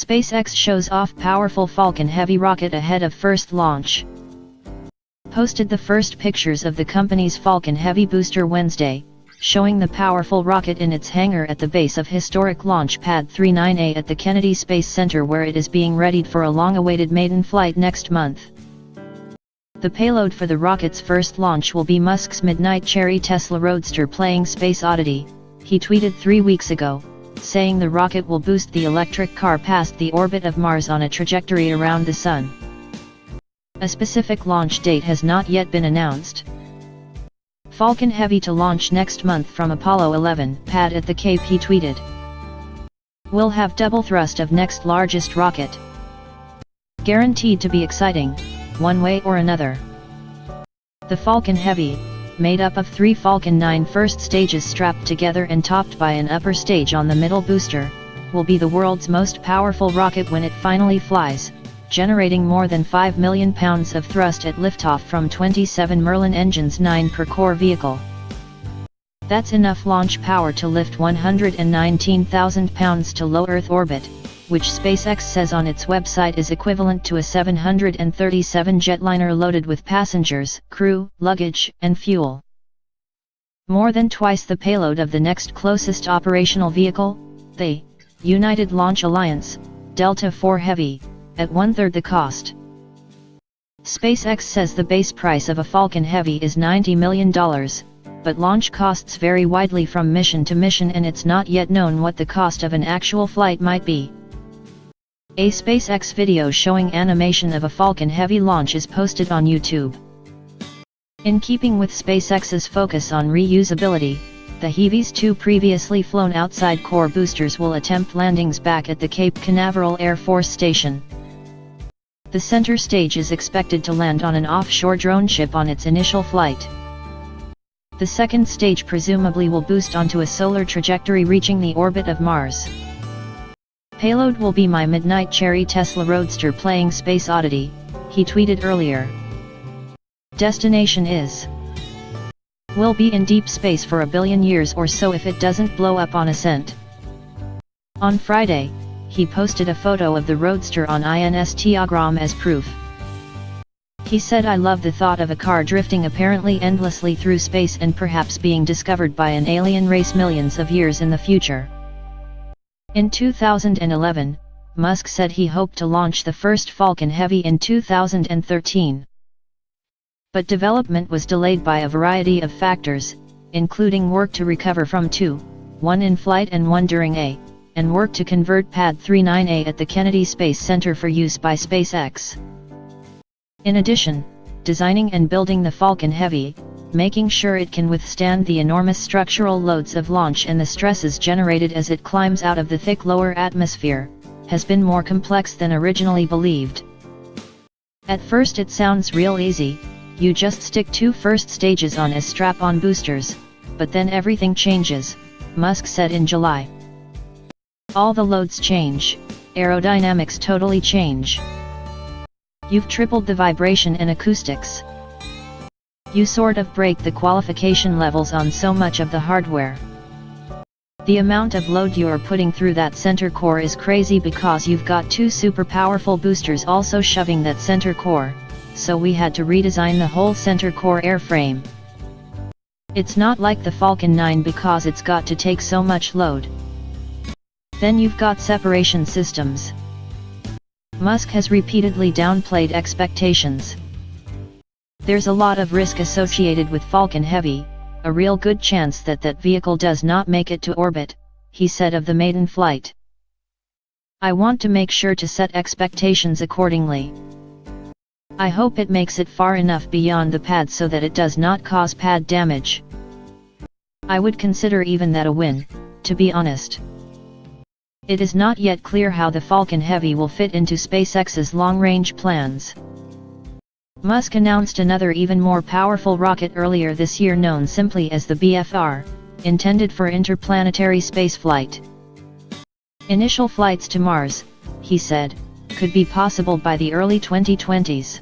SpaceX shows off powerful Falcon Heavy rocket ahead of first launch. Posted the first pictures of the company's Falcon Heavy booster Wednesday, showing the powerful rocket in its hangar at the base of historic Launch Pad 39A at the Kennedy Space Center, where it is being readied for a long-awaited maiden flight next month. The payload for the rocket's first launch will be Musk's midnight cherry Tesla Roadster playing Space Oddity, he tweeted 3 weeks ago, saying the rocket will boost the electric car past the orbit of Mars on a trajectory around the Sun. A specific launch date has not yet been announced. Falcon Heavy to launch next month from Apollo 11 pad at the Cape, he tweeted. We'll have double thrust of next largest rocket. Guaranteed to be exciting, one way or another. The Falcon Heavy, made up of 3 Falcon 9 first stages strapped together and topped by an upper stage on the middle booster, will be the world's most powerful rocket when it finally flies, generating more than 5 million pounds of thrust at liftoff from 27 Merlin engines, 9 per core vehicle. That's enough launch power to lift 119,000 pounds to low Earth orbit, which SpaceX says on its website is equivalent to a 737 jetliner loaded with passengers, crew, luggage, and fuel. More than twice the payload of the next closest operational vehicle, the United Launch Alliance, Delta IV Heavy, at 1/3 the cost. SpaceX says the base price of a Falcon Heavy is $90 million, but launch costs vary widely from mission to mission, and it's not yet known what the cost of an actual flight might be. A SpaceX video showing animation of a Falcon Heavy launch is posted on YouTube. In keeping with SpaceX's focus on reusability, the Heavy's 2 previously flown outside core boosters will attempt landings back at the Cape Canaveral Air Force Station. The center stage is expected to land on an offshore drone ship on its initial flight. The second stage presumably will boost onto a solar trajectory, reaching the orbit of Mars. Payload will be my midnight cherry Tesla Roadster playing Space Oddity, he tweeted earlier. Destination is: we'll be in deep space for 1 billion years or so if it doesn't blow up on ascent. On Friday, he posted a photo of the Roadster on Instagram as proof. He said, "I love the thought of a car drifting apparently endlessly through space and perhaps being discovered by an alien race millions of years in the future." In 2011, Musk said he hoped to launch the first Falcon Heavy in 2013. But development was delayed by a variety of factors, including work to recover from 2, 1 in flight and 1 during and work to convert Pad 39A at the Kennedy Space Center for use by SpaceX. In addition, designing and building the Falcon Heavy, making sure it can withstand the enormous structural loads of launch and the stresses generated as it climbs out of the thick lower atmosphere, has been more complex than originally believed. At first it sounds real easy, you just stick 2 first stages on as strap-on boosters, but then everything changes, Musk said in July. All the loads change, aerodynamics totally change. You've tripled the vibration and acoustics. You sort of break the qualification levels on so much of the hardware. The amount of load you're putting through that center core is crazy because you've got 2 super powerful boosters also shoving that center core, so we had to redesign the whole center core airframe. It's not like the Falcon 9 because it's got to take so much load. Then you've got separation systems. Musk has repeatedly downplayed expectations. There's a lot of risk associated with Falcon Heavy, a real good chance that that vehicle does not make it to orbit, he said of the maiden flight. I want to make sure to set expectations accordingly. I hope it makes it far enough beyond the pad so that it does not cause pad damage. I would consider even that a win, to be honest. It is not yet clear how the Falcon Heavy will fit into SpaceX's long-range plans. Musk announced another even more powerful rocket earlier this year known simply as the BFR, intended for interplanetary spaceflight. Initial flights to Mars, he said, could be possible by the early 2020s.